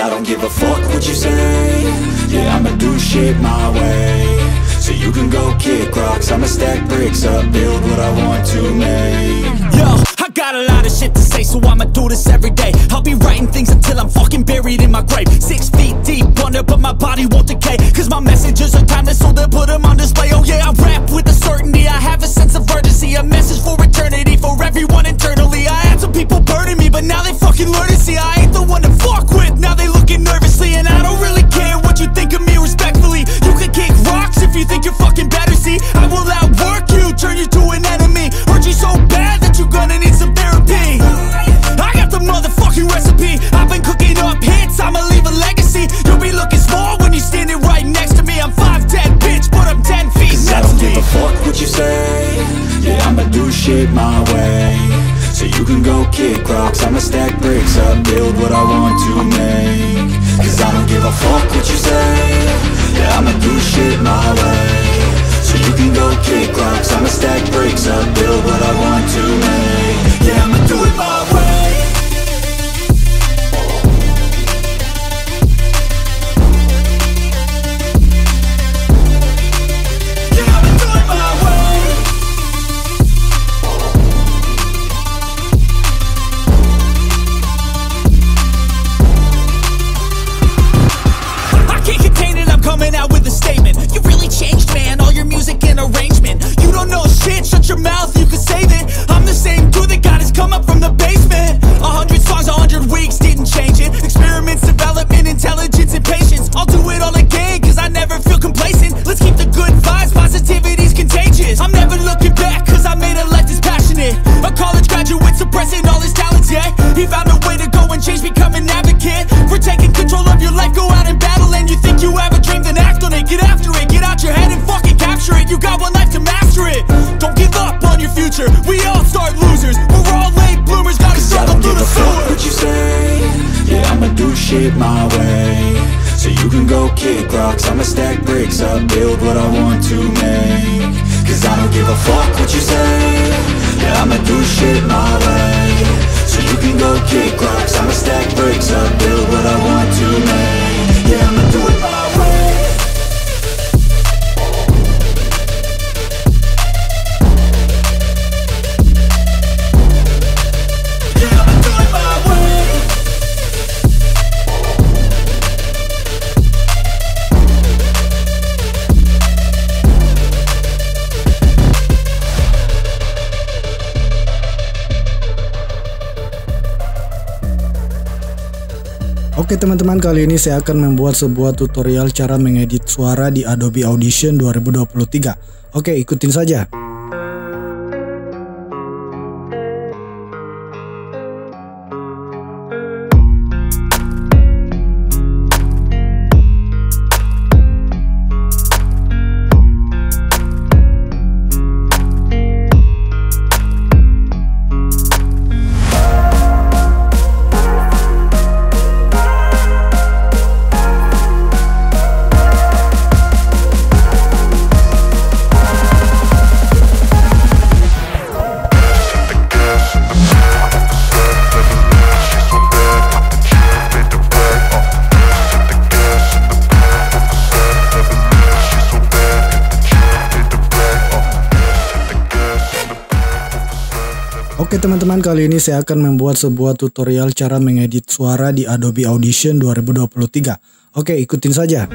I don't give a fuck what you say. Yeah, I'ma do shit my way. So you can go kick rocks, I'ma stack bricks up, build what I want to make. Yo, I got a lot of shit to say, so I'ma do this every day. I'll be writing things until I'm fucking buried in my grave. 6 feet deep under, but my body won't decay. Cause my messages are timeless, so they'll put them on display. Oh yeah, I rap with a certainty, I have a sense of urgency. A message for eternity, for everyone internally. I had some people burning me, but now they fucking learn to see I ain't the one to fuck with, now they looking nervously. And I don't really care what you think of me, respectfully. You can kick rocks if you think you're fucking better, see. I will outwork you, turn you to an enemy. Hurt you so bad that you're gonna need some therapy. I got the motherfucking recipe, I've been cooking up hits, I'ma leave a legacy. You'll be looking small when you're standing right next to me. I'm 5'10", bitch, but I'm 10 feet. Cause I don't give a fuck what you say. Yeah, I'ma do shit my way. So you can go kick rocks, I'ma stack bricks up, build what I want to make. Cause I don't give a fuck what you say. Yeah, I'ma do shit my way. So you can go kick rocks, I'ma stack bricks up, build what I want to make. Yeah, I'ma do it my way. Shut your mouth, you can save it. I'm the same dude that got his come up from the basement. 100 songs, 100 weeks, didn't change it. Experiments, development, intelligence, and patience. I'll do it all again, cause I never feel complacent. Let's keep the good vibes, positivity's contagious. I'm never looking back, cause I made a life that's passionate. A college graduate suppressing all his talents, yeah. He found a way to go and change, become an advocate. For taking control of your life, go out and battle. And you think you have a dream, then act on it. Get after it, get out your head and fucking capture it. You got one life to master it. Don't give up on your future, we all start losers. We're all late bloomers, gotta struggle through the sewer. I don't give a fuck what you say. Yeah, I'ma do shit my way. So you can go kick rocks, I'ma stack bricks up, build what I want to make. Cause I don't give a fuck what you say. Yeah, I'ma do shit my way. So you can go kick rocks, I'ma stack bricks up, build what I want to make. Yeah, I'ma do it my way. Oke teman-teman, kali ini saya akan membuat sebuah tutorial cara mengedit suara di Adobe Audition 2023. Oke, ikutin saja. Oke teman-teman, kali ini saya akan membuat sebuah tutorial cara mengedit suara di Adobe Audition 2023. Oke, ikutin saja.